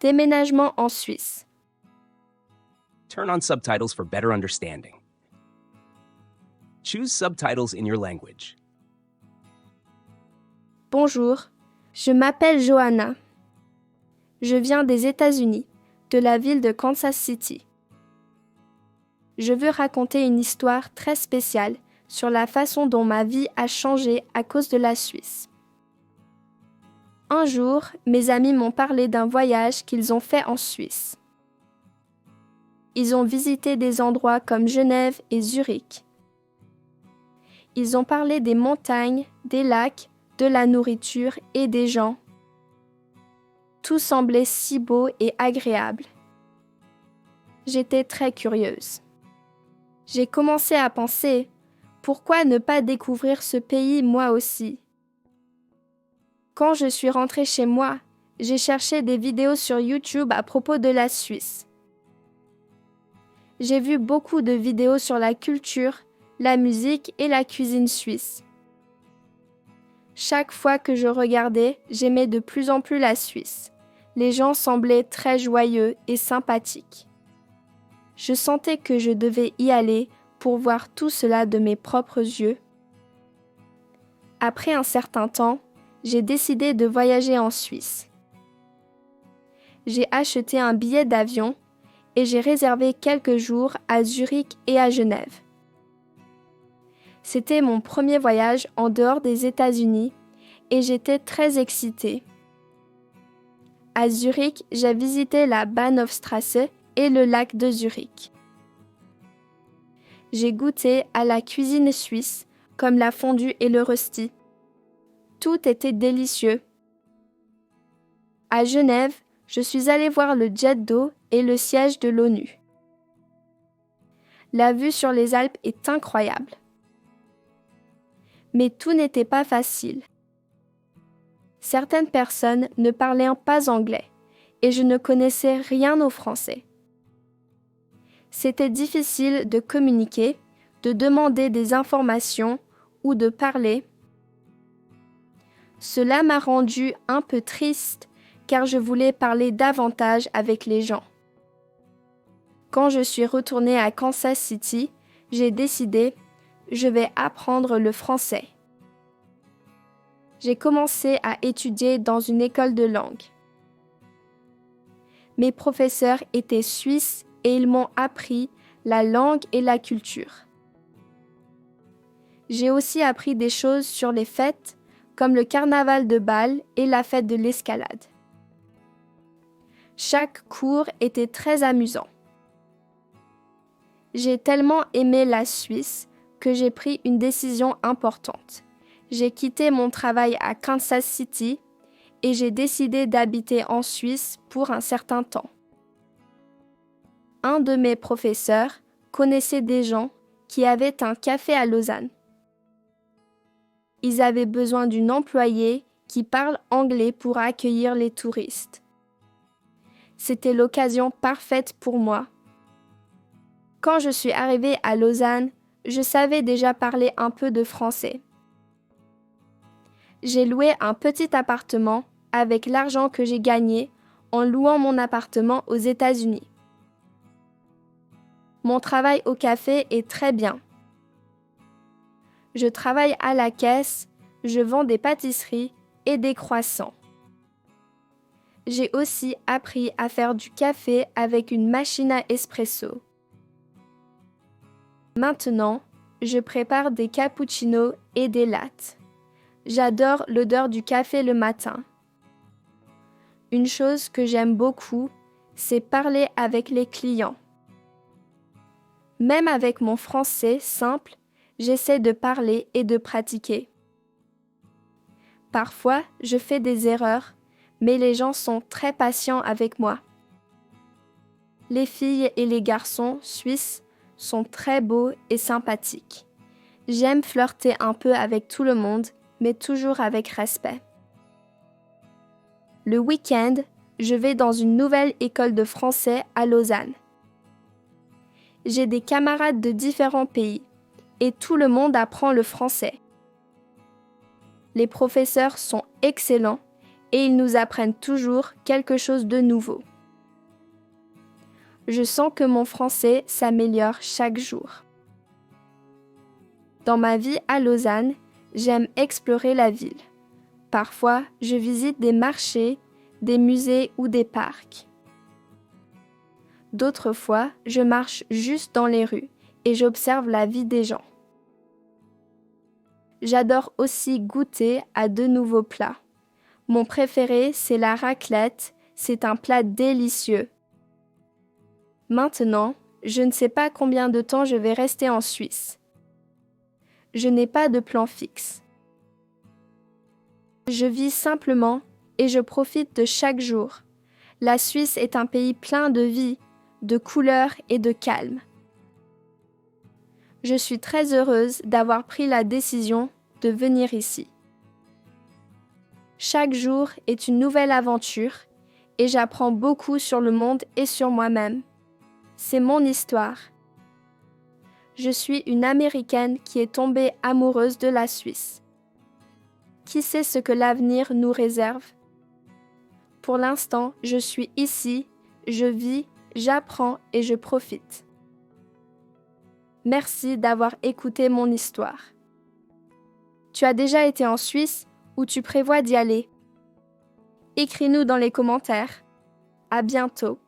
Déménagement en Suisse. Turn on subtitles for better understanding. Choose subtitles in your language. Bonjour, je m'appelle Johanna. Je viens des États-Unis, de la ville de Kansas City. Je veux raconter une histoire très spéciale sur la façon dont ma vie a changé à cause de la Suisse. Un jour, mes amis m'ont parlé d'un voyage qu'ils ont fait en Suisse. Ils ont visité des endroits comme Genève et Zurich. Ils ont parlé des montagnes, des lacs, de la nourriture et des gens. Tout semblait si beau et agréable. J'étais très curieuse. J'ai commencé à penser, pourquoi ne pas découvrir ce pays moi aussi? Quand je suis rentrée chez moi, j'ai cherché des vidéos sur YouTube à propos de la Suisse. J'ai vu beaucoup de vidéos sur la culture, la musique et la cuisine suisse. Chaque fois que je regardais, j'aimais de plus en plus la Suisse. Les gens semblaient très joyeux et sympathiques. Je sentais que je devais y aller pour voir tout cela de mes propres yeux. Après un certain temps, j'ai décidé de voyager en Suisse. J'ai acheté un billet d'avion et j'ai réservé quelques jours à Zurich et à Genève. C'était mon premier voyage en dehors des États-Unis et j'étais très excitée. À Zurich, j'ai visité la Bahnhofstrasse et le lac de Zurich. J'ai goûté à la cuisine suisse, comme la fondue et le rösti. Tout était délicieux. À Genève, je suis allée voir le jet d'eau et le siège de l'ONU. La vue sur les Alpes est incroyable. Mais tout n'était pas facile. Certaines personnes ne parlaient pas anglais et je ne connaissais rien au français. C'était difficile de communiquer, de demander des informations ou de parler. Cela m'a rendue un peu triste car je voulais parler davantage avec les gens. Quand je suis retournée à Kansas City, j'ai décidé je vais apprendre le français. J'ai commencé à étudier dans une école de langue. Mes professeurs étaient suisses et ils m'ont appris la langue et la culture. J'ai aussi appris des choses sur les fêtes, comme le carnaval de Bâle et la fête de l'escalade. Chaque cours était très amusant. J'ai tellement aimé la Suisse que j'ai pris une décision importante. J'ai quitté mon travail à Kansas City et j'ai décidé d'habiter en Suisse pour un certain temps. Un de mes professeurs connaissait des gens qui avaient un café à Lausanne. Ils avaient besoin d'une employée qui parle anglais pour accueillir les touristes. C'était l'occasion parfaite pour moi. Quand je suis arrivée à Lausanne, je savais déjà parler un peu de français. J'ai loué un petit appartement avec l'argent que j'ai gagné en louant mon appartement aux États-Unis. Mon travail au café est très bien. Je travaille à la caisse, je vends des pâtisseries et des croissants. J'ai aussi appris à faire du café avec une machine à espresso. Maintenant, je prépare des cappuccinos et des lattes. J'adore l'odeur du café le matin. Une chose que j'aime beaucoup, c'est parler avec les clients. Même avec mon français simple, j'essaie de parler et de pratiquer. Parfois, je fais des erreurs, mais les gens sont très patients avec moi. Les filles et les garçons suisses sont très beaux et sympathiques. J'aime flirter un peu avec tout le monde, mais toujours avec respect. Le week-end, je vais dans une nouvelle école de français à Lausanne. J'ai des camarades de différents pays et tout le monde apprend le français. Les professeurs sont excellents et ils nous apprennent toujours quelque chose de nouveau. Je sens que mon français s'améliore chaque jour. Dans ma vie à Lausanne, j'aime explorer la ville. Parfois, je visite des marchés, des musées ou des parcs. D'autres fois, je marche juste dans les rues et j'observe la vie des gens. J'adore aussi goûter à de nouveaux plats. Mon préféré, c'est la raclette, c'est un plat délicieux. Maintenant, je ne sais pas combien de temps je vais rester en Suisse. Je n'ai pas de plan fixe. Je vis simplement et je profite de chaque jour. La Suisse est un pays plein de vie, de couleurs et de calme. Je suis très heureuse d'avoir pris la décision de venir ici. Chaque jour est une nouvelle aventure et j'apprends beaucoup sur le monde et sur moi-même. C'est mon histoire. Je suis une Américaine qui est tombée amoureuse de la Suisse. Qui sait ce que l'avenir nous réserve? Pour l'instant, je suis ici, je vis, j'apprends et je profite. Merci d'avoir écouté mon histoire. Tu as déjà été en Suisse ou tu prévois d'y aller? Écris-nous dans les commentaires. À bientôt.